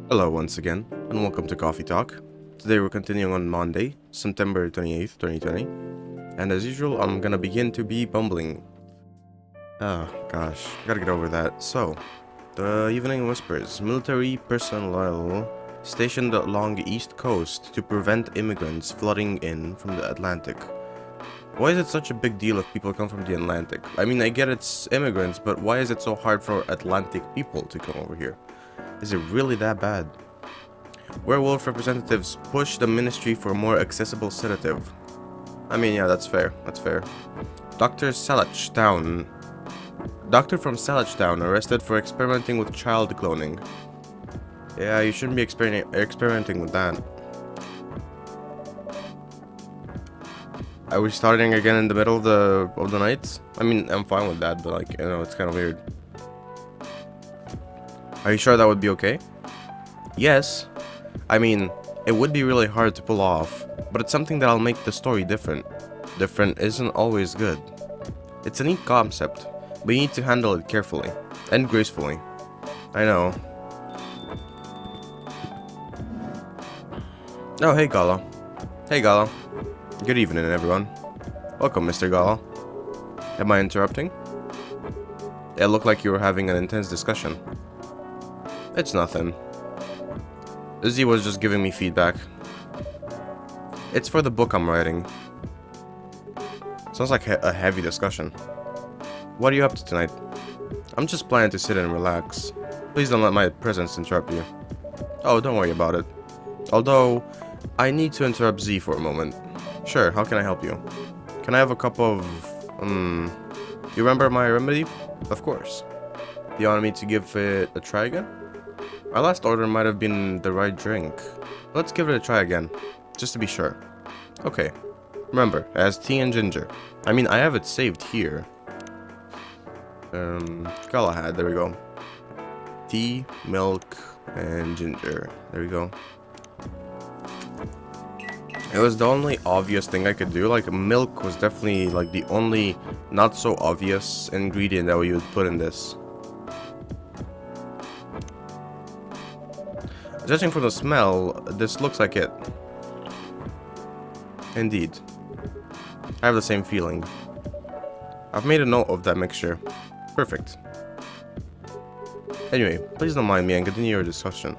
Hello once again, and welcome to Coffee Talk. Today we're continuing on Monday, September 28th, 2020, and as usual, I'm gonna begin to be bumbling. Oh gosh, gotta get over that. So, the Evening Whispers, military personnel stationed along the east coast to prevent immigrants flooding in from the Atlantic. Why is it such a big deal if people come from the Atlantic? I mean, I get it's immigrants, but why is it so hard for Atlantic people to come over here? Is it really that bad? Werewolf representatives push the ministry for a more accessible sedative. I mean, yeah, that's fair. That's fair. Doctor from Salachtown arrested for experimenting with child cloning. Yeah, you shouldn't be experimenting with that. Are we starting again in the middle of the night? I mean, I'm fine with that, but like, you know, it's kind of weird. Are you sure that would be okay? Yes. I mean, it would be really hard to pull off, but it's something that'll make the story different. Different isn't always good. It's a neat concept, but you need to handle it carefully and gracefully. I know. Oh, hey Gala. Hey Gala. Good evening, everyone. Welcome, Mr. Gala. Am I interrupting? It looked like you were having an intense discussion. It's nothing. Izzy was just giving me feedback. It's for the book I'm writing. Sounds like a heavy discussion. What are you up to tonight? I'm just planning to sit and relax. Please don't let my presence interrupt you. Oh, don't worry about it. Although, I need to interrupt Z for a moment. Sure, how can I help you? Can I have a cup of... You remember my remedy? Of course. You want me to give it a try again? Our last order might have been the right drink. Let's give it a try again, just to be sure. Okay. Remember, it has tea and ginger. I mean, I have it saved here. Galahad, there we go. Tea, milk, and ginger. There we go. It was the only obvious thing I could do. Like, milk was definitely, like, the only not so obvious ingredient that we would put in this. Judging from the smell, this looks like it. Indeed. I have the same feeling. I've made a note of that mixture. Perfect. Anyway, please don't mind me and continue your discussion.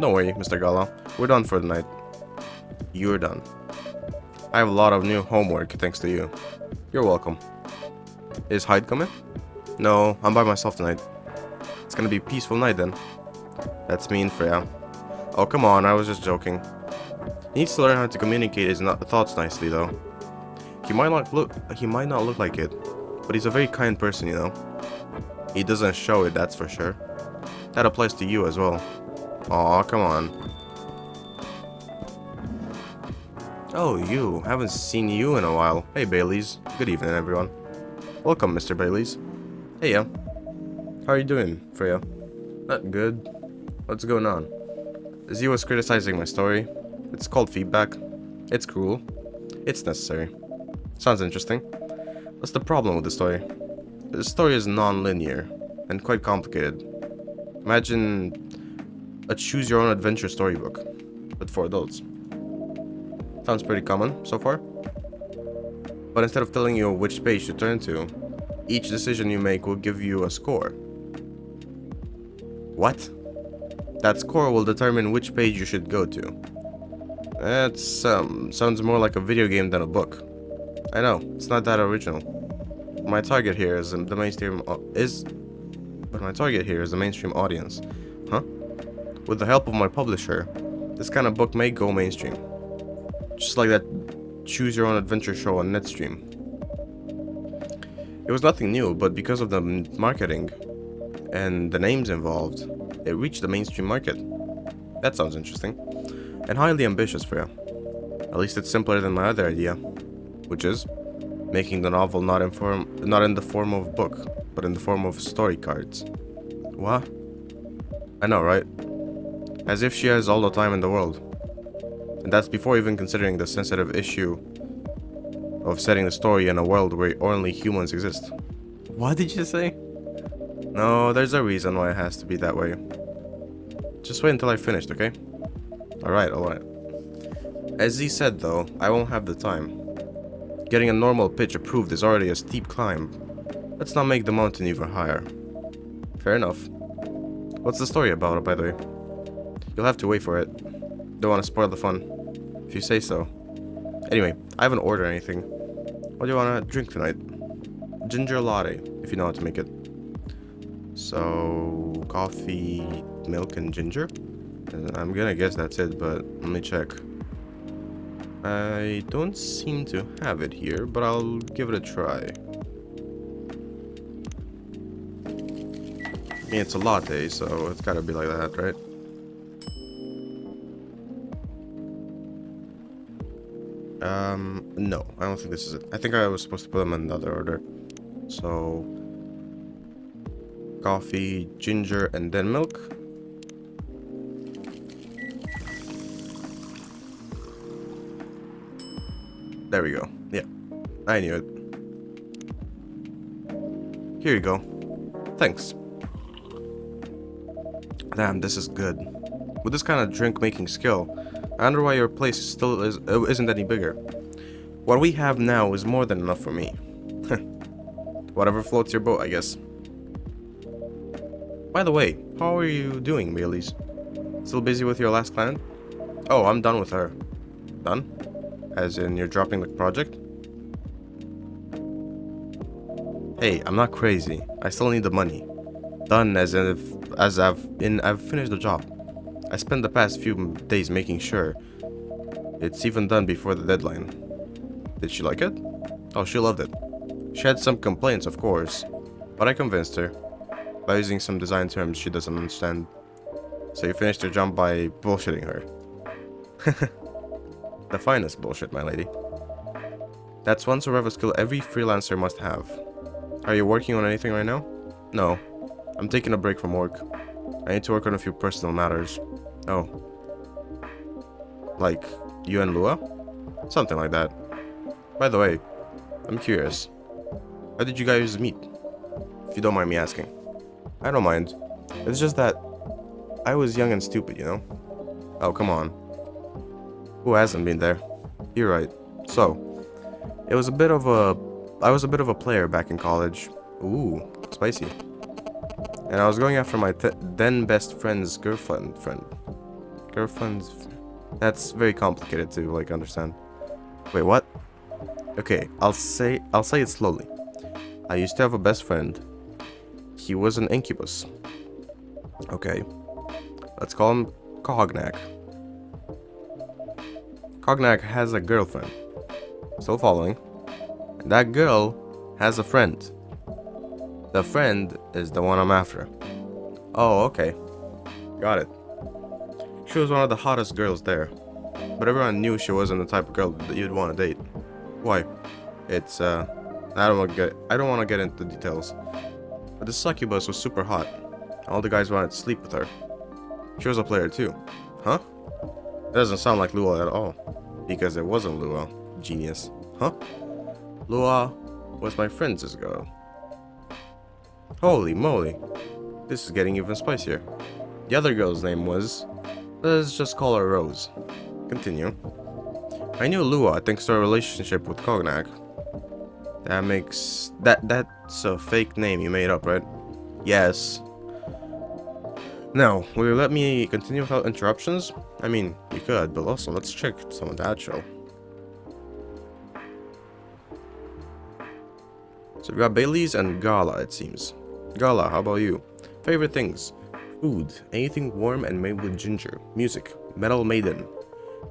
Don't worry, Mr. Gala. We're done for the night. You're done. I have a lot of new homework thanks to you. You're welcome. Is Hyde coming? No, I'm by myself tonight. It's gonna be a peaceful night then. That's mean, Freya. Oh, come on, I was just joking. He needs to learn how to communicate his thoughts nicely, though. He might not look like it, but he's a very kind person, you know. He doesn't show it, that's for sure. That applies to you as well. Aw, come on. Oh, you. Haven't seen you in a while. Hey, Baileys. Good evening, everyone. Welcome, Mr. Baileys. Hey, yeah. How are you doing, Freya? Not good. What's going on? Z was criticizing my story. It's called feedback. It's cruel. It's necessary. Sounds interesting. What's the problem with the story? The story is non-linear and quite complicated. Imagine a choose-your-own-adventure storybook, but for adults. Sounds pretty common so far. But instead of telling you which page to turn to, each decision you make will give you a score. What? That score will determine which page you should go to. That sounds more like a video game than a book. I know, it's not that original. My target here is the mainstream audience. Huh? With the help of my publisher, this kind of book may go mainstream. Just like that choose your own adventure show on Netstream. It was nothing new, but because of the marketing and the names involved, it reached the mainstream market. That sounds interesting. And highly ambitious for you. At least it's simpler than my other idea. Which is making the novel not in the form of book, but in the form of story cards. What? I know, right? As if she has all the time in the world. And that's before even considering the sensitive issue of setting the story in a world where only humans exist. What did you say? No, there's a reason why it has to be that way. Just wait until I finished, okay? Alright, alright. As he said though, I won't have the time. Getting a normal pitch approved is already a steep climb. Let's not make the mountain even higher. Fair enough. What's the story about it, by the way? You'll have to wait for it. Don't want to spoil the fun. If you say so. Anyway, I haven't ordered anything. What do you want to drink tonight? Ginger latte, if you know how to make it. So, coffee, milk, and ginger? I'm gonna guess that's it, but let me check. I don't seem to have it here, but I'll give it a try. I mean, it's a latte, so it's gotta be like that, right? No, I don't think this is it. I think I was supposed to put them in another order. So, coffee, ginger, and then milk. There we go. Yeah, I knew it. Here you go. Thanks. Damn, this is good. With this kind of drink making skill, I wonder why your place still isn't any bigger. What we have now is more than enough for me. Whatever floats your boat, I guess. By the way, how are you doing, Bailey's? Still busy with your last client? Oh, I'm done with her. Done? As in, you're dropping the project? Hey, I'm not crazy. I still need the money. Done as I've finished the job. I spent the past few days making sure it's even done before the deadline. Did she like it? Oh, she loved it. She had some complaints, of course, but I convinced her by using some design terms she doesn't understand. So you finished your job by bullshitting her. The finest bullshit, my lady. That's one survival skill every freelancer must have. Are you working on anything right now? No. I'm taking a break from work. I need to work on a few personal matters. Oh. Like, you and Lua? Something like that. By the way, I'm curious. How did you guys meet? If you don't mind me asking. I don't mind. It's just that I was young and stupid, you know? Oh, come on. Who hasn't been there? You're right. So, I was a bit of a player back in college. Ooh, spicy. And I was going after my then best friend's girlfriend's. That's very complicated to like understand. Wait, what? Okay, I'll say it slowly. I used to have a best friend. He was an incubus. Okay, let's call him Cognac. Cognac has a girlfriend. Still following. And that girl has a friend. The friend is the one I'm after. Oh, okay. Got it. She was one of the hottest girls there. But everyone knew she wasn't the type of girl that you'd want to date. Why? It's, I don't want to get into the details. But the succubus was super hot. All the guys wanted to sleep with her. She was a player too. Huh? That doesn't sound like Lua at all. Because it wasn't Lua. Genius. Huh? Lua was my friend's girl. Holy moly. This is getting even spicier. The other girl's name was... let's just call her Rose. Continue. I knew Lua thanks to her relationship with Cognac. That makes... That's a fake name you made up, right? Yes. Now, will you let me continue without interruptions? I mean, you could, but also let's check some of that show. So we got Bailey's and Gala, it seems. Gala, how about you? Favorite things? Food, anything warm and made with ginger. Music, Metal Maiden.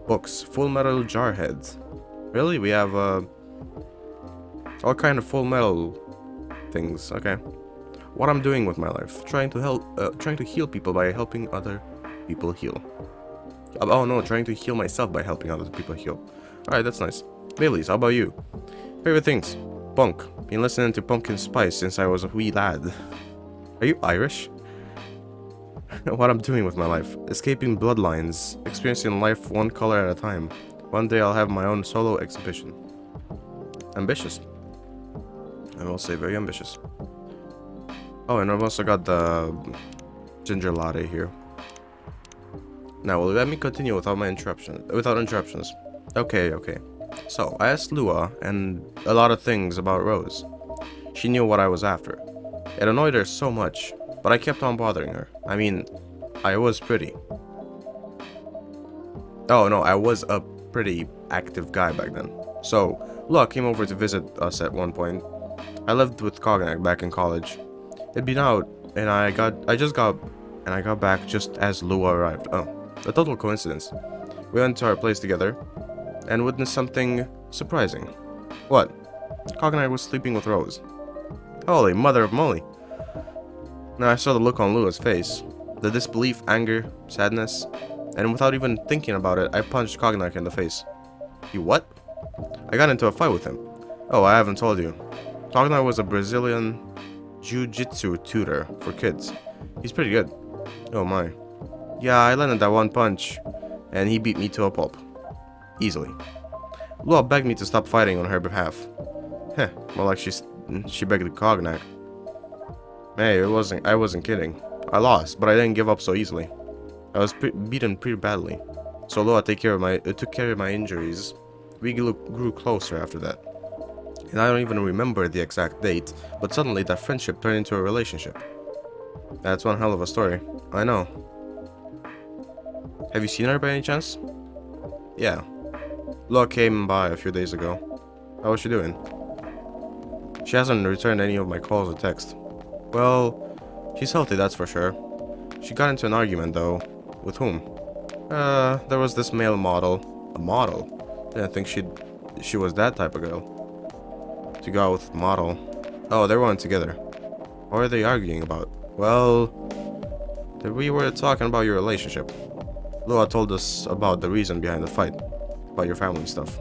Books, Full Metal Jarhead. Really? We have all kind of Full Metal things. Okay. What I'm doing with my life? Trying to heal people by helping other people heal. Oh no, trying to heal myself by helping other people heal. Alright, that's nice. Bailey's, how about you? Favorite things? Punk. Been listening to Pumpkin Spice since I was a wee lad. Are you Irish? What I'm doing with my life? Escaping bloodlines. Experiencing life one color at a time. One day I'll have my own solo exhibition. Ambitious. I will say very ambitious. Oh, and I've also got the ginger latte here. Now, let me continue without interruptions. Okay. So, I asked Lua and a lot of things about Rose. She knew what I was after. It annoyed her so much, but I kept on bothering her. I mean, I was pretty. Oh no, I was a pretty active guy back then. So, Lua came over to visit us at one point. I lived with Cognac back in college. It'd been out, and I got back just as Lua arrived. Oh, a total coincidence. We went to our place together, and witnessed something surprising. What? Cognac was sleeping with Rose. Holy mother of moly. Now I saw the look on Lua's face. The disbelief, anger, sadness, and without even thinking about it, I punched Cognac in the face. You what? I got into a fight with him. Oh, I haven't told you. Cognac was a Brazilian jiu-jitsu tutor for kids. He's pretty good. Oh my. Yeah, I landed that one punch, and he beat me to a pulp. Easily. Lua begged me to stop fighting on her behalf. Heh, more like she begged Cognac. Hey, I wasn't kidding. I lost, but I didn't give up so easily. I was beaten pretty badly, so Lua took care of my injuries. We grew closer after that. And I don't even remember the exact date, but suddenly that friendship turned into a relationship. That's one hell of a story. I know. Have you seen her by any chance? Yeah. Lua came by a few days ago. How was she doing? She hasn't returned any of my calls or texts. Well, she's healthy, that's for sure. She got into an argument, though. With whom? There was this male model. A model? Didn't think she was that type of girl. To go out with model. Oh, they weren't together. What are they arguing about? Well, we were talking about your relationship. Lua told us about the reason behind the fight. About your family stuff.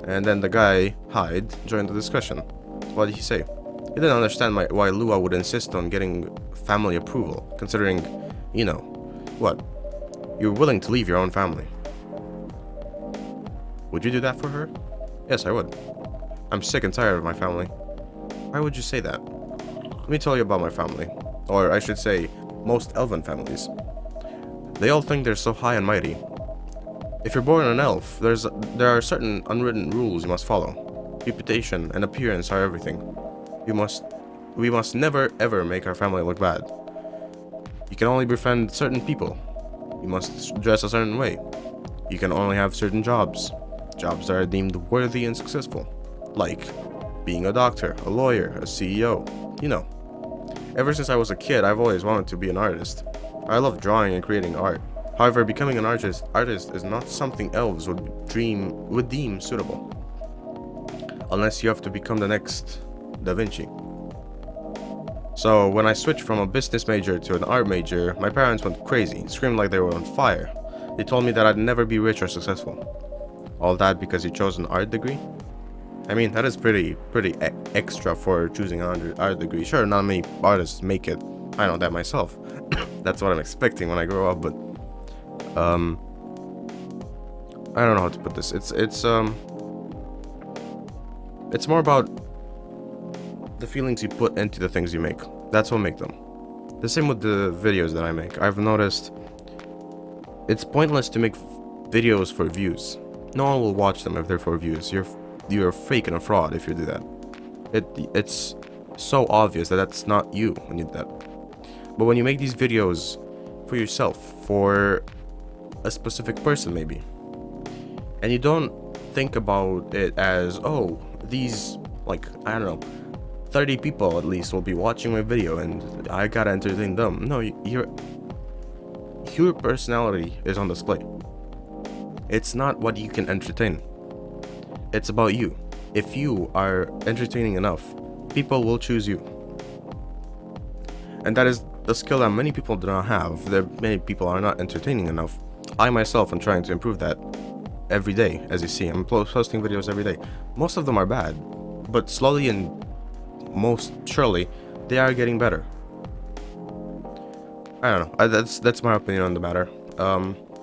And then the guy, Hyde, joined the discussion. What did he say? He didn't understand why Lua would insist on getting family approval, considering, you know, what? You're willing to leave your own family. Would you do that for her? Yes, I would. I'm sick and tired of my family. Why would you say that? Let me tell you about my family. Or I should say, most Elven families. They all think they're so high and mighty. If you're born an elf, there are certain unwritten rules you must follow. Reputation and appearance are everything. We must never ever make our family look bad. You can only befriend certain people. You must dress a certain way. You can only have certain jobs. Jobs that are deemed worthy and successful. Like being a doctor, a lawyer, a CEO. You know. Ever since I was a kid, I've always wanted to be an artist. I love drawing and creating art. However, becoming an artist is not something elves would deem suitable. Unless you have to become the next Da Vinci. So, when I switched from a business major to an art major, my parents went crazy, screamed like they were on fire. They told me that I'd never be rich or successful. All that because you chose an art degree? I mean, that is pretty extra for choosing an art degree. Sure, not many artists make it. I know that myself. That's what I'm expecting when I grow up, but I don't know how to put this. It's more about the feelings you put into the things you make. That's what make them. The same with the videos that I make. I've noticed it's pointless to make videos for views. No one will watch them if they're for views. You're fake and a fraud if you do that. It's so obvious that that's not you when you do that. But when you make these videos for yourself, for a specific person maybe, and you don't think about it as, oh, these, like, I don't know, 30 people at least will be watching my video and I gotta entertain them. No, your personality is on display. It's not what you can entertain. It's about you. If you are entertaining enough, people will choose you. And that is the skill that many people do not have. Many people are not entertaining enough. I myself am trying to improve that every day. As you see, I'm posting videos every day. Most of them are bad, but slowly and most surely they are getting better. I don't know. That's my opinion on the matter.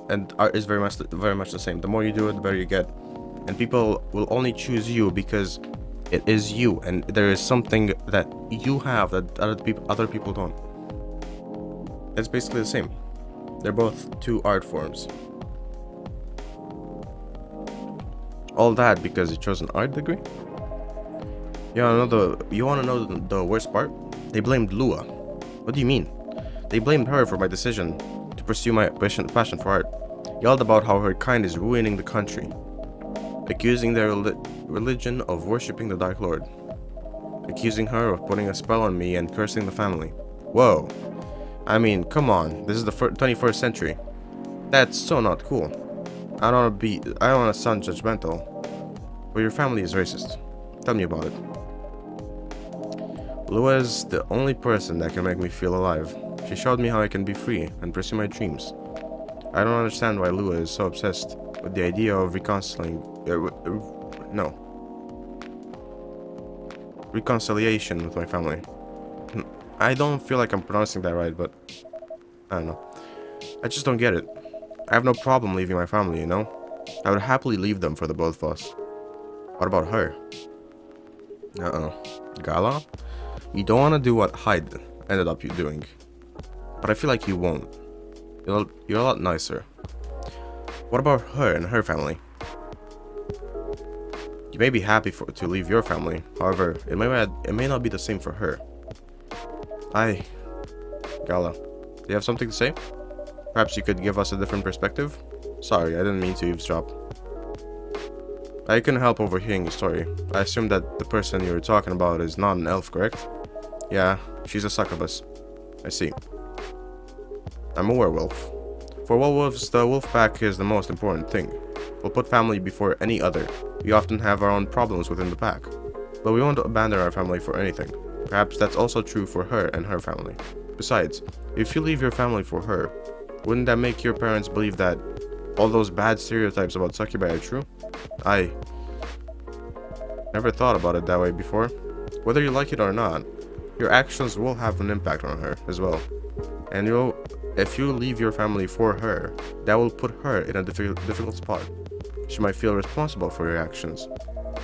And art is very much the same. The more you do it, the better you get. And people will only choose you because it is you, and there is something that you have that other people don't. It's basically the same. They're both two art forms. All that because you chose an art degree? You wanna know the worst part? They blamed Lua. What do you mean? They blamed her for my decision to pursue my passion for art. Yelled about how her kind is ruining the country. Accusing their religion of worshipping the Dark Lord. Accusing her of putting a spell on me and cursing the family. Whoa. I mean, come on. This is the 21st century. That's so not cool. I don't wanna sound judgmental. But your family is racist. Tell me about it. Lua is the only person that can make me feel alive. She showed me how I can be free and pursue my dreams. I don't understand why Lua is so obsessed with the idea of reconciliation with my family. I don't feel like I'm pronouncing that right, but I don't know. I just don't get it. I have no problem leaving my family, you know? I would happily leave them for the both of us. What about her? Gala? You don't want to do what Hyde ended up doing. But I feel like you won't. You're a lot nicer. What about her and her family? You may be happy to leave your family. However, it may not be the same for her. Gala, do you have something to say? Perhaps you could give us a different perspective? Sorry, I didn't mean to eavesdrop. I couldn't help overhearing your story. I assume that the person you were talking about is not an elf, correct? Yeah, she's a succubus. I see. I'm a werewolf. For werewolves, the wolf pack is the most important thing. We'll put family before any other. We often have our own problems within the pack. But we won't abandon our family for anything. Perhaps that's also true for her and her family. Besides, if you leave your family for her, wouldn't that make your parents believe that all those bad stereotypes about succubi are true? I never thought about it that way before. Whether you like it or not, your actions will have an impact on her as well. And if you leave your family for her, that will put her in a difficult spot. She might feel responsible for your actions.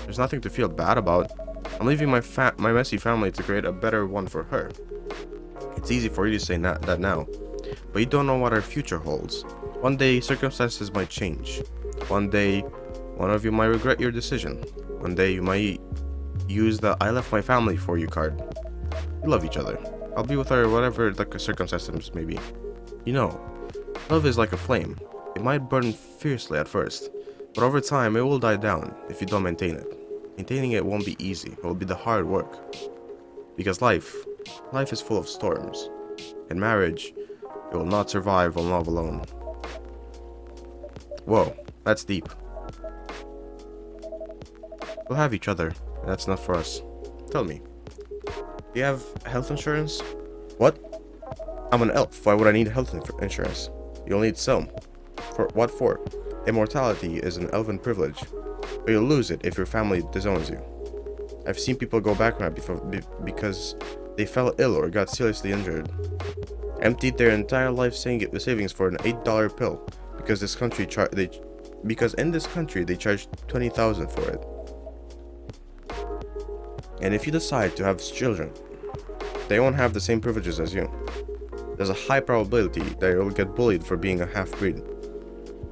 There's nothing to feel bad about. I'm leaving my messy family to create a better one for her. It's easy for you to say that now, but you don't know what our future holds. One day, circumstances might change. One day, one of you might regret your decision. One day, you might use the I left my family for you card. We love each other. I'll be with her whatever the circumstances may be. You know, love is like a flame. It might burn fiercely at first, but over time it will die down if you don't maintain it. Maintaining it won't be easy. It will be the hard work. Because life is full of storms. In marriage, you will not survive on love alone. Whoa, that's deep. We'll have each other, and that's enough for us. Tell me, do you have health insurance? What? I'm an elf. Why would I need health insurance? You'll need some. For what for? Immortality is an elven privilege, but you'll lose it if your family disowns you. I've seen people go bankrupt because they fell ill or got seriously injured. Emptied their entire life savings for an $8 pill because in this country they charge $20,000 for it. And if you decide to have children, they won't have the same privileges as you. There's a high probability that you'll get bullied for being a half-breed.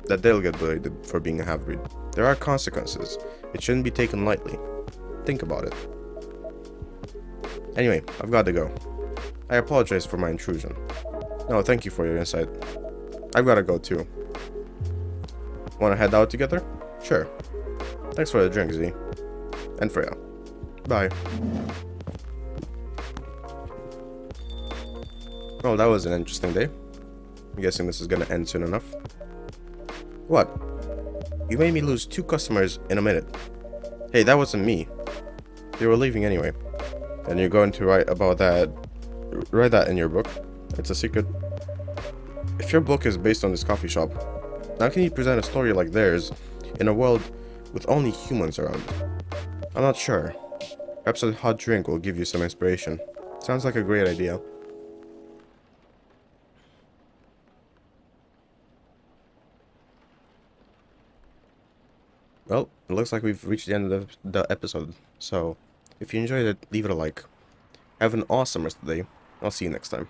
They'll get bullied for being a half-breed. There are consequences. It shouldn't be taken lightly. Think about it. Anyway, I've got to go. I apologize for my intrusion. No, thank you for your insight. I've got to go too. Wanna head out together? Sure. Thanks for the drink, Z. And Freya. Bye. Well, that was an interesting day. I'm guessing this is gonna end soon enough. What? You made me lose 2 customers in a minute. Hey, that wasn't me. They were leaving anyway. And you're going to write that in your book? It's a secret. If your book is based on this coffee shop, how can you present a story like theirs in a world with only humans around? I'm not sure. Perhaps a hot drink will give you some inspiration. Sounds like a great idea. Well, it looks like we've reached the end of the episode, so if you enjoyed it, leave it a like. Have an awesome rest of the day. I'll see you next time.